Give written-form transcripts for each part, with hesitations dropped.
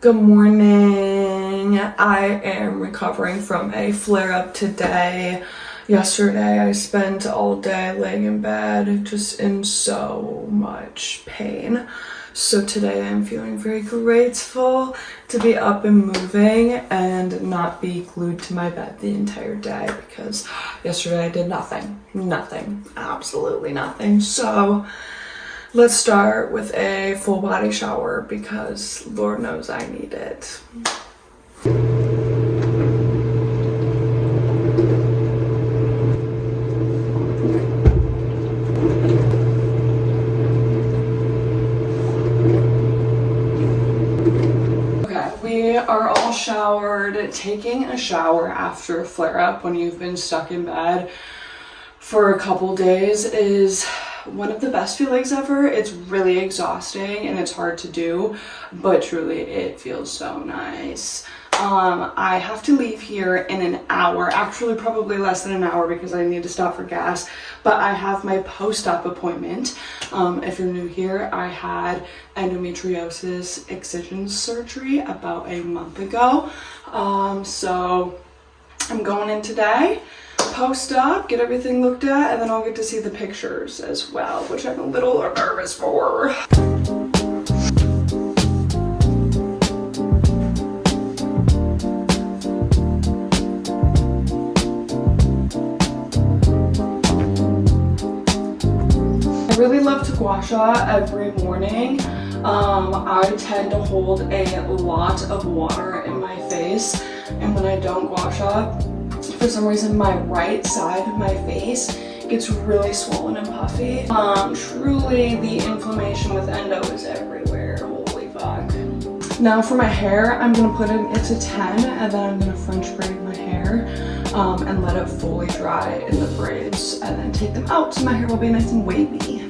Good morning. I am recovering from a flare-up today. Yesterday I spent all day laying in bed just in so much pain. So today I'm feeling very grateful to be up and moving and not be glued to my bed the entire day because yesterday I did nothing, absolutely nothing. So let's start with a full body shower because Lord knows I need it. Okay, we are all showered. Taking a shower after a flare-up when you've been stuck in bed for a couple days is one of the best feelings ever. It's really exhausting and it's hard to do, but truly it feels so nice. I have to leave here in an hour, actually probably less than an hour because I need to stop for gas, but I have my post-op appointment. If you're new here, I had endometriosis excision surgery about a month ago. So I'm going in today, post up, get everything looked at, and then I'll get to see the pictures as well, which I'm a little nervous for. I really love to gua sha every morning. I tend to hold a lot of water in my face, and when I don't gua sha, for some reason my right side of my face gets really swollen and puffy. Truly the inflammation with endo is everywhere. Holy fuck. Now for my hair, I'm gonna put it to 10 and then I'm gonna French braid my hair and let it fully dry in the braids and then take them out so my hair will be nice and wavy.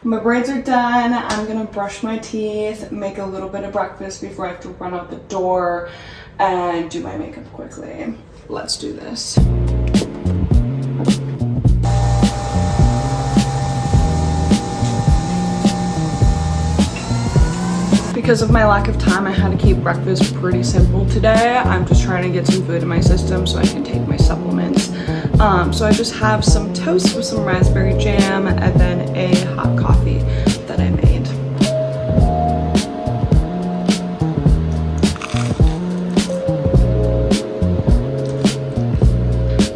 My braids are done. I'm gonna brush my teeth, make a little bit of breakfast before I have to run out the door and do my makeup quickly. Let's do this. Because of my lack of time, I had to keep breakfast pretty simple today. I'm just trying to get some food in my system so I can take my supplements. So I just have some toast with some raspberry jam and then a hot coffee that I made.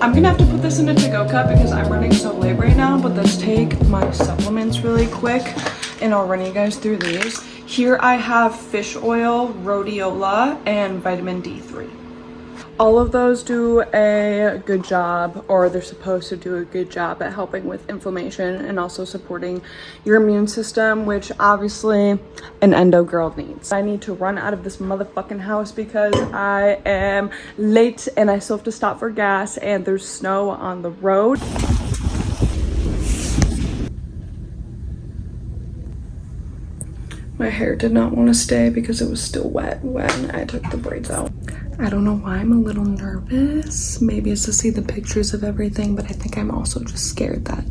I'm gonna have to put this in a to-go cup because I'm running so late right now, but let's take my supplements really quick and I'll run you guys through these. Here I have fish oil, rhodiola, and vitamin D3. All of those do a good job, or they're supposed to do a good job at helping with inflammation and also supporting your immune system, which obviously an endo girl needs. I need to run out of this motherfucking house because I am late and I still have to stop for gas and there's snow on the road. My hair did not want to stay because it was still wet when I took the braids out. I don't know why I'm a little nervous. Maybe it's to see the pictures of everything, but I think I'm also just scared that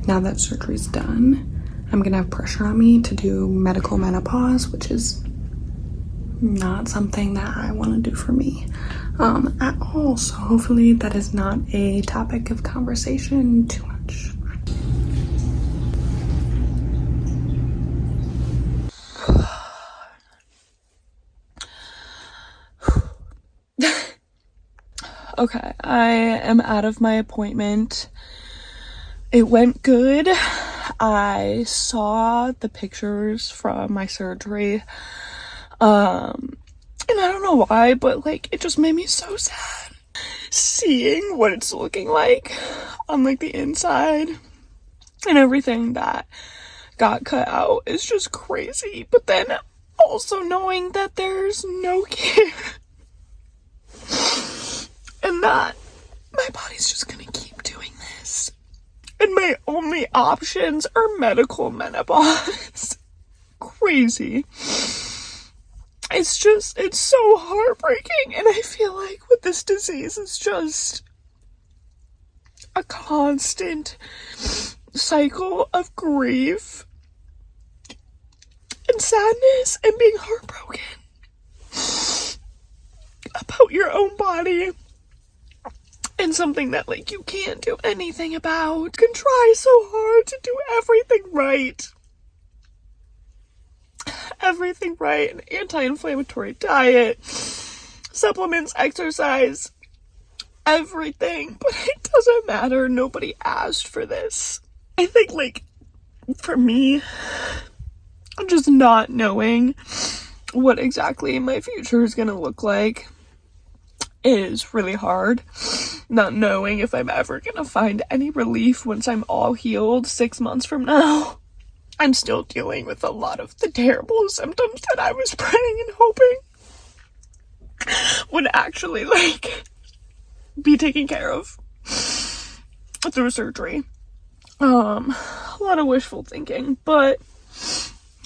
now that surgery's done, I'm gonna have pressure on me to do medical menopause, which is not something that I want to do for me at all. So hopefully that is not a topic of conversation too much. Okay, I am out of my appointment. It went good. I saw the pictures from my surgery. And I don't know why, but like it just made me so sad. Seeing what it's looking like on like the inside and everything that got cut out is just crazy. But then also knowing that there's no care. And that my body's just gonna keep doing this. And my only options are medical menopause. Crazy. It's so heartbreaking. And I feel like with this disease, it's just a constant cycle of grief and sadness and being heartbroken about your own body and something that like you can't do anything about. You can try so hard to do everything right. Everything right. An anti-inflammatory diet, supplements, exercise, everything, but it doesn't matter. Nobody asked for this. I think like for me, just not knowing what exactly my future is gonna look like is really hard. Not knowing if I'm ever gonna find any relief once I'm all healed 6 months from now. I'm still dealing with a lot of the terrible symptoms that I was praying and hoping would actually like be taken care of through surgery. A lot of wishful thinking, but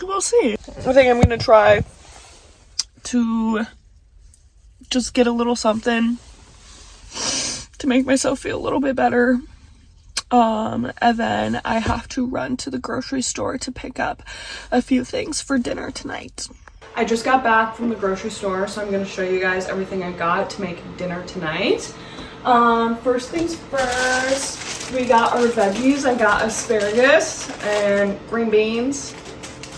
we'll see. I think I'm gonna try to just get a little something to make myself feel a little bit better. And then I have to run to the grocery store to pick up a few things for dinner tonight. I just got back from the grocery store, so I'm gonna show you guys everything I got to make dinner tonight. First things first, we got our veggies. I got asparagus and green beans.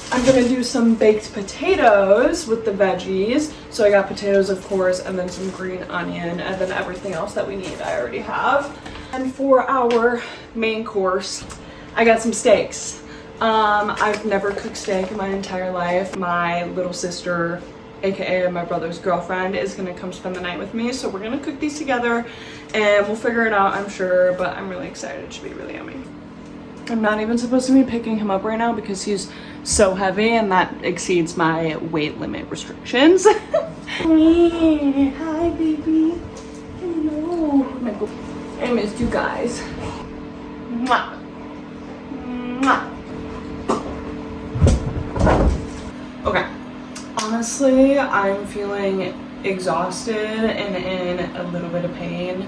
I'm gonna do some baked potatoes with the veggies. So I got potatoes, of course, and then some green onion, and then everything else that we need I already have. And for our main course, I got some steaks. I've never cooked steak in my entire life. My little sister, aka my brother's girlfriend, is gonna come spend the night with me, so we're gonna cook these together and we'll figure it out, I'm sure, but I'm really excited. It should be really yummy. I'm not even supposed to be picking him up right now because he's so heavy and that exceeds my weight limit restrictions. Hi baby. Hello. I missed you guys. Mwah. Mwah. Okay. Honestly, I'm feeling exhausted and in a little bit of pain.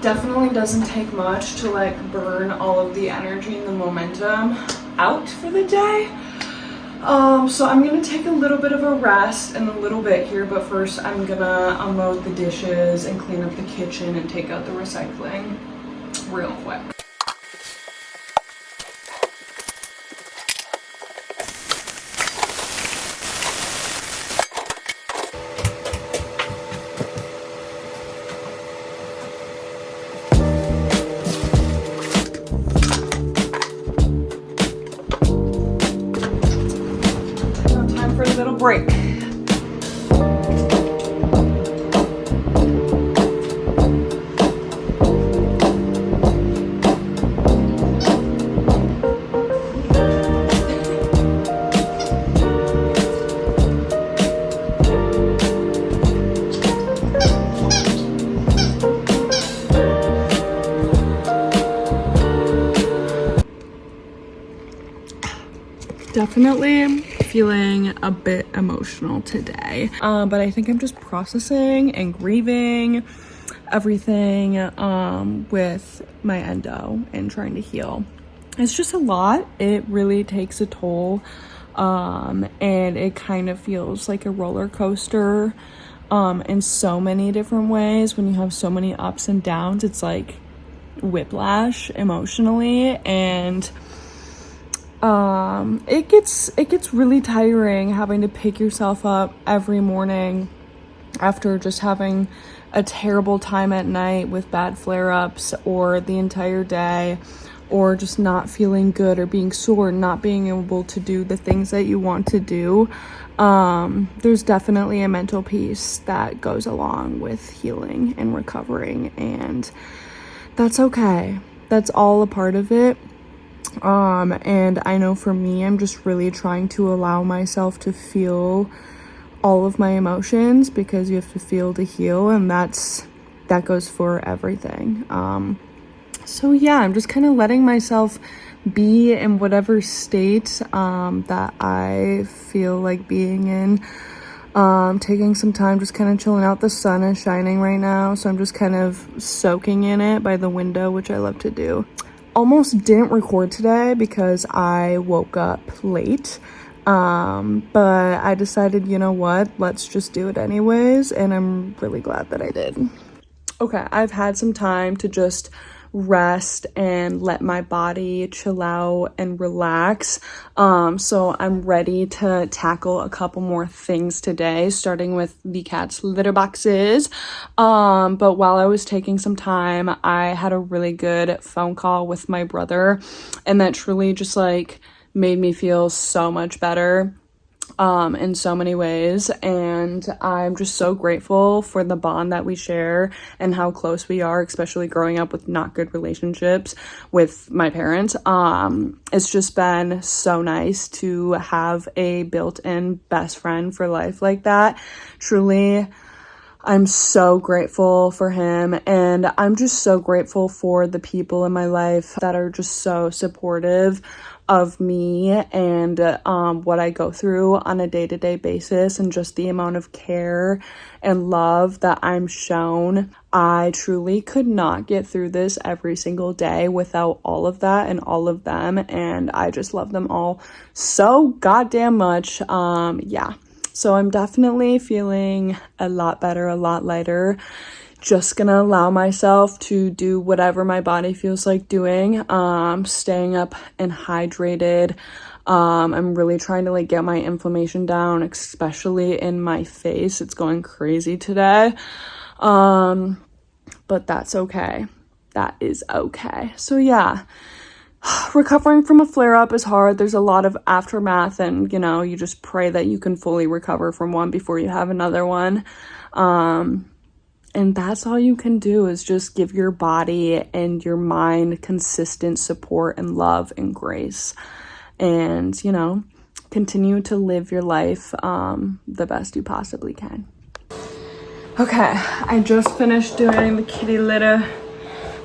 Definitely doesn't take much to like burn all of the energy and the momentum out for the day. So I'm gonna take a little bit of a rest in a little bit here, but first I'm gonna unload the dishes and clean up the kitchen and take out the recycling real quick. For a little break. Definitely feeling a bit emotional today, but I think I'm just processing and grieving everything with my endo and trying to heal. It's just a lot. It really takes a toll, and it kind of feels like a roller coaster in so many different ways. When you have so many ups and downs, it's like whiplash emotionally, and it gets really tiring having to pick yourself up every morning after just having a terrible time at night with bad flare-ups, or the entire day, or just not feeling good or being sore, not being able to do the things that you want to do. There's definitely a mental piece that goes along with healing and recovering, and that's okay. That's all a part of it. And I know for me, I'm just really trying to allow myself to feel all of my emotions, because you have to feel to heal, and that goes for everything. So yeah, I'm just kind of letting myself be in whatever state that I feel like being in. Taking some time, just kind of chilling out. The sun is shining right now, so I'm just kind of soaking in it by the window, which I love to do. Almost didn't record today because I woke up late. But I decided, you know what, let's just do it anyways, and I'm really glad that I did. Okay, I've had some time to just rest and let my body chill out and relax. So I'm ready to tackle a couple more things today, starting with the cat's litter boxes. But while I was taking some time, I had a really good phone call with my brother, and that truly just like made me feel so much better in so many ways, and I'm just so grateful for the bond that we share and how close we are, especially growing up with not good relationships with my parents. It's just been so nice to have a built-in best friend for life like that. Truly, I'm so grateful for him, and I'm just so grateful for the people in my life that are just so supportive of me and what I go through on a day-to-day basis, and just the amount of care and love that I'm shown. I truly could not get through this every single day without all of that and all of them, and I just love them all so goddamn much. Yeah. So I'm definitely feeling a lot better, a lot lighter. Just gonna allow myself to do whatever my body feels like doing. Staying up and hydrated. I'm really trying to like get my inflammation down, especially in my face. It's going crazy today. But that's okay. That is okay. So yeah. Recovering from a flare-up is hard. There's a lot of aftermath, and you know, you just pray that you can fully recover from one before you have another one. And that's all you can do, is just give your body and your mind consistent support and love and grace, and you know, continue to live your life the best you possibly can. Okay, I just finished doing the kitty litter.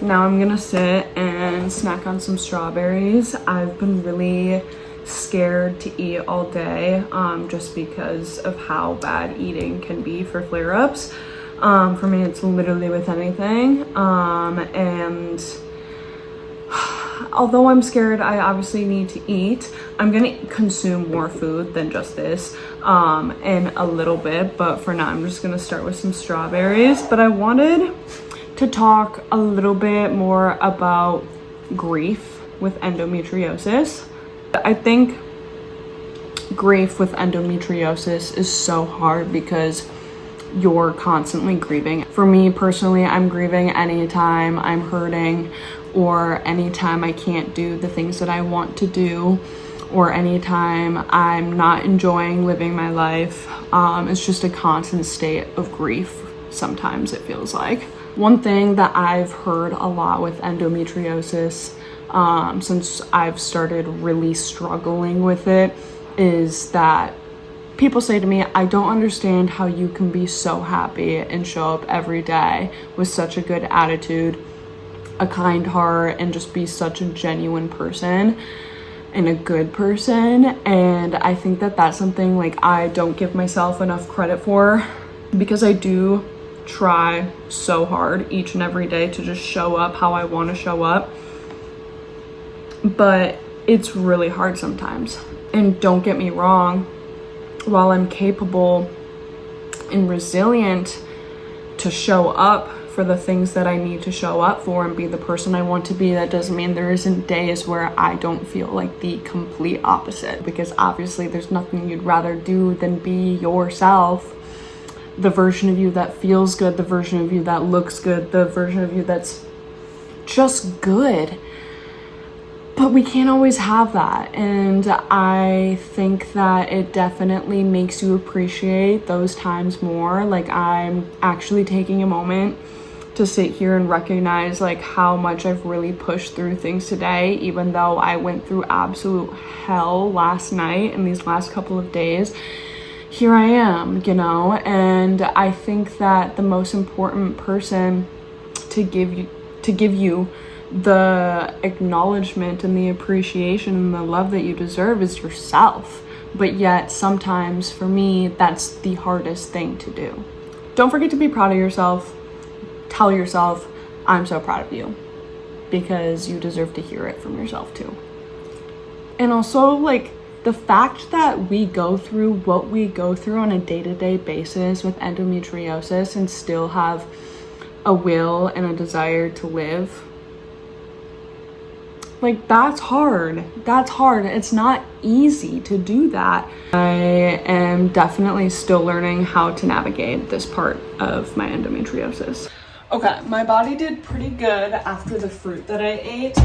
Now I'm gonna sit and snack on some strawberries. I've been really scared to eat all day, just because of how bad eating can be for flare-ups. For me, it's literally with anything. And although I'm scared, I obviously need to eat. I'm gonna consume more food than just this in a little bit, but for now, I'm just gonna start with some strawberries. But I wanted to talk a little bit more about grief with endometriosis. I think grief with endometriosis is so hard because you're constantly grieving. For me personally, I'm grieving anytime I'm hurting, or anytime I can't do the things that I want to do, or anytime I'm not enjoying living my life. It's just a constant state of grief, sometimes it feels like. One thing that I've heard a lot with endometriosis, since I've started really struggling with it, is that people say to me, I don't understand how you can be so happy and show up every day with such a good attitude, a kind heart, and just be such a genuine person and a good person. And I think that that's something like I don't give myself enough credit for, because I do try so hard each and every day to just show up how I want to show up, but it's really hard sometimes. And don't get me wrong, while I'm capable and resilient to show up for the things that I need to show up for and be the person I want to be, that doesn't mean there isn't days where I don't feel like the complete opposite, because obviously there's nothing you'd rather do than be yourself, the version of you that feels good, the version of you that looks good, the version of you that's just good. But we can't always have that, and I think that it definitely makes you appreciate those times more. Like, I'm actually taking a moment to sit here and recognize like how much I've really pushed through things today, even though I went through absolute hell last night and these last couple of days. Here I am, you know, and I think that the most important person to give you the acknowledgement and the appreciation and the love that you deserve is yourself. but yet sometimes for me, that's the hardest thing to do. Don't forget to be proud of yourself. Tell yourself, I'm so proud of you, because you deserve to hear it from yourself too. And also, like, the fact that we go through what we go through on a day-to-day basis with endometriosis and still have a will and a desire to live, like, that's hard. That's hard. It's not easy to do that. I am definitely still learning how to navigate this part of my endometriosis. Okay, my body did pretty good after the fruit that I ate,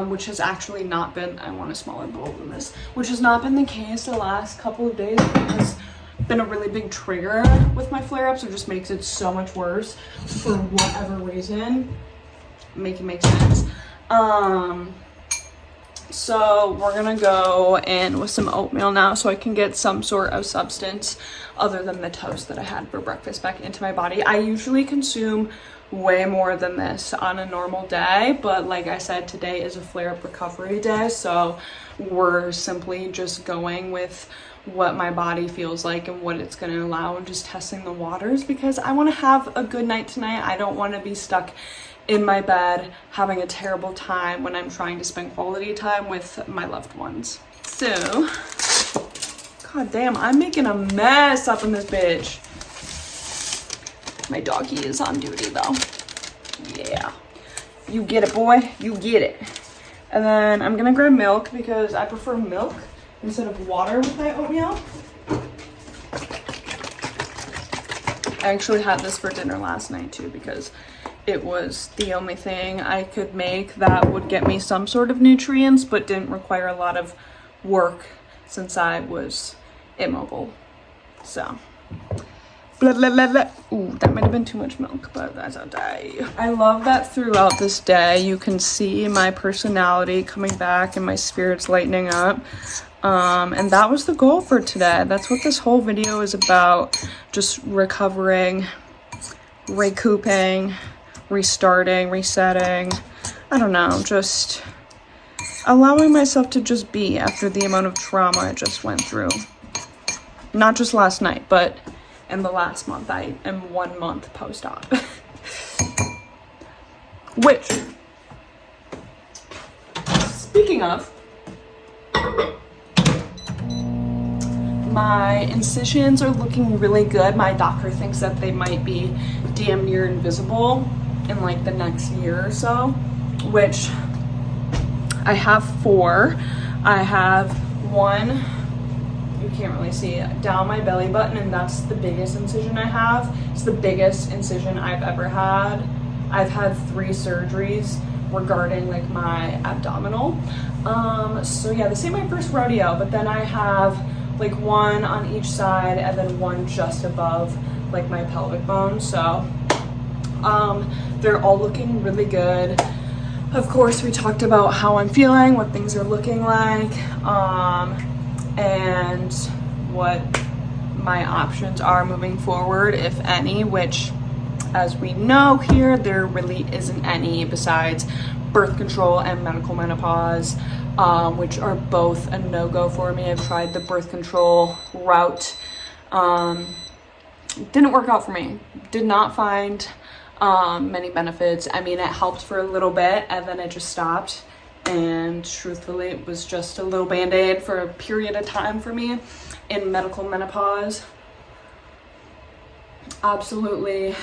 which has actually not been, I want a smaller bowl than this, which has not been the case the last couple of days because it's been a really big trigger with my flare-ups. It just makes it so much worse for whatever reason. Make it make sense. So we're gonna go in with some oatmeal now so I can get some sort of substance other than the toast that I had for breakfast back into my body. I usually consume way more than this on a normal day, but like I said, today is a flare-up recovery day, so we're simply just going with what my body feels like and what it's going to allow and just testing the waters because I want to have a good night tonight. I don't want to be stuck in my bed having a terrible time when I'm trying to spend quality time with my loved ones. So, god damn, I'm making a mess up in this bitch. My doggy is on duty though. Yeah. You get it, boy. You get it. And then I'm gonna grab milk because I prefer milk instead of water with my oatmeal. I actually had this for dinner last night too because it was the only thing I could make that would get me some sort of nutrients but didn't require a lot of work since I was immobile. So, blah, blah, blah, blah. Ooh, that might have been too much milk, but that's okay. I love that throughout this day you can see my personality coming back and my spirits lightening up. And that was the goal for today. That's what this whole video is about. Just recovering, recouping, restarting, resetting. I don't know, just allowing myself to just be after the amount of trauma I just went through. Not just last night, but in the last month. I am 1 month post-op. Which, speaking of, my incisions are looking really good. My doctor thinks that they might be damn near invisible in like the next year or so, which I have 4. I have one, you can't really see it, down my belly button, and that's the biggest incision I have. It's the biggest incision I've ever had. I've had 3 surgeries regarding like my abdominal. So yeah, this ain't my first rodeo, but then I have like one on each side and then one just above like my pelvic bone. So they're all looking really good. Of course, we talked about how I'm feeling, what things are looking like, and what my options are moving forward, if any, which, as we know here, there really isn't any besides birth control and medical menopause, which are both a no-go for me. I've tried the birth control route. Didn't work out for me. Did not find many benefits. I mean, it helped for a little bit and then it just stopped. And truthfully, it was just a little band-aid for a period of time for me in medical menopause. Absolutely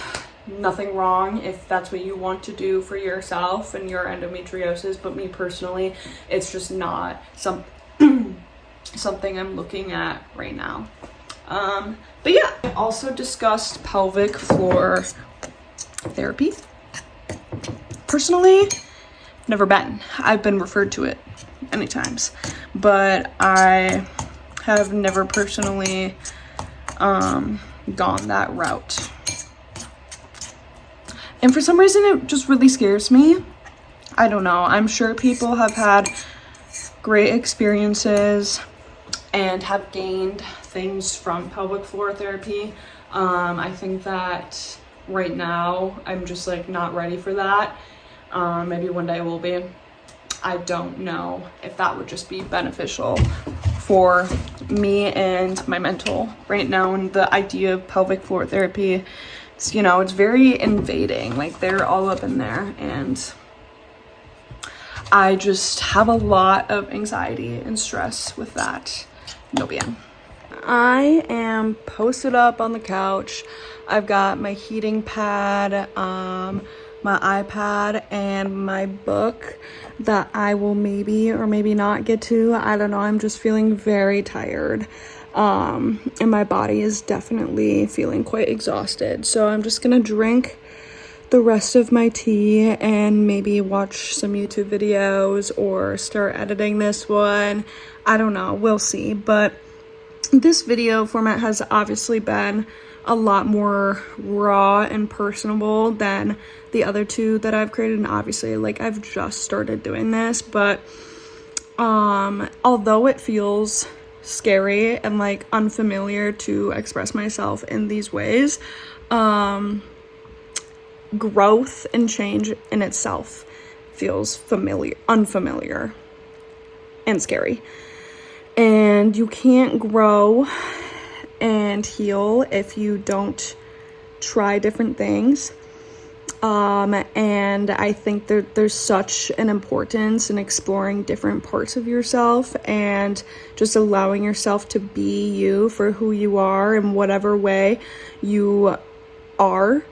nothing wrong if that's what you want to do for yourself and your endometriosis, but me personally, it's just not something I'm looking at right now. But yeah, I also discussed pelvic floor therapy. Personally, never been. I've been referred to it many times, but I have never personally gone that route. And for some reason, it just really scares me. I don't know. I'm sure people have had great experiences and have gained things from pelvic floor therapy. I think that right now, I'm just like not ready for that. Maybe one day I will be. I don't know if that would just be beneficial for me and my mental right now. And the idea of pelvic floor therapy, it's, you know, it's very invading. Like, they're all up in there, and I just have a lot of anxiety and stress with that. No bien. I am posted up on the couch. I've got my heating pad, my iPad, and my book that I will maybe or maybe not get to. I don't know. I'm just feeling very tired. And my body is definitely feeling quite exhausted. So I'm just gonna drink the rest of my tea and maybe watch some YouTube videos or start editing this one. I don't know. We'll see. But this video format has obviously been a lot more raw and personable than the other two that I've created, and obviously, like, I've just started doing this, but although it feels scary and like unfamiliar to express myself in these ways, growth and change in itself feels unfamiliar and scary. And you can't grow and heal if you don't try different things. And I think there's such an importance in exploring different parts of yourself and just allowing yourself to be you for who you are in whatever way you are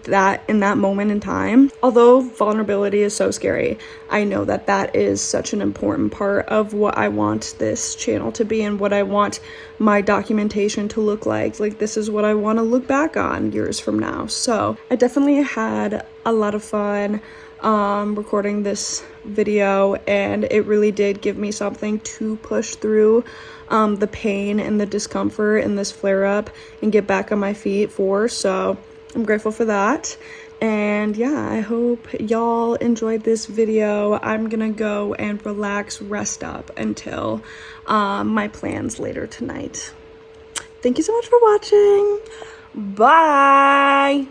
that in that moment in time. Although vulnerability is so scary, I know that that is such an important part of what I want this channel to be and what I want my documentation to look like. Like, this is what I want to look back on years from now. So I definitely had a lot of fun recording this video, and it really did give me something to push through the pain and the discomfort in this flare up and get back on my feet for. So I'm grateful for that. And yeah, I hope y'all enjoyed this video. I'm gonna go and relax, rest up until my plans later tonight. Thank you so much for watching. Bye.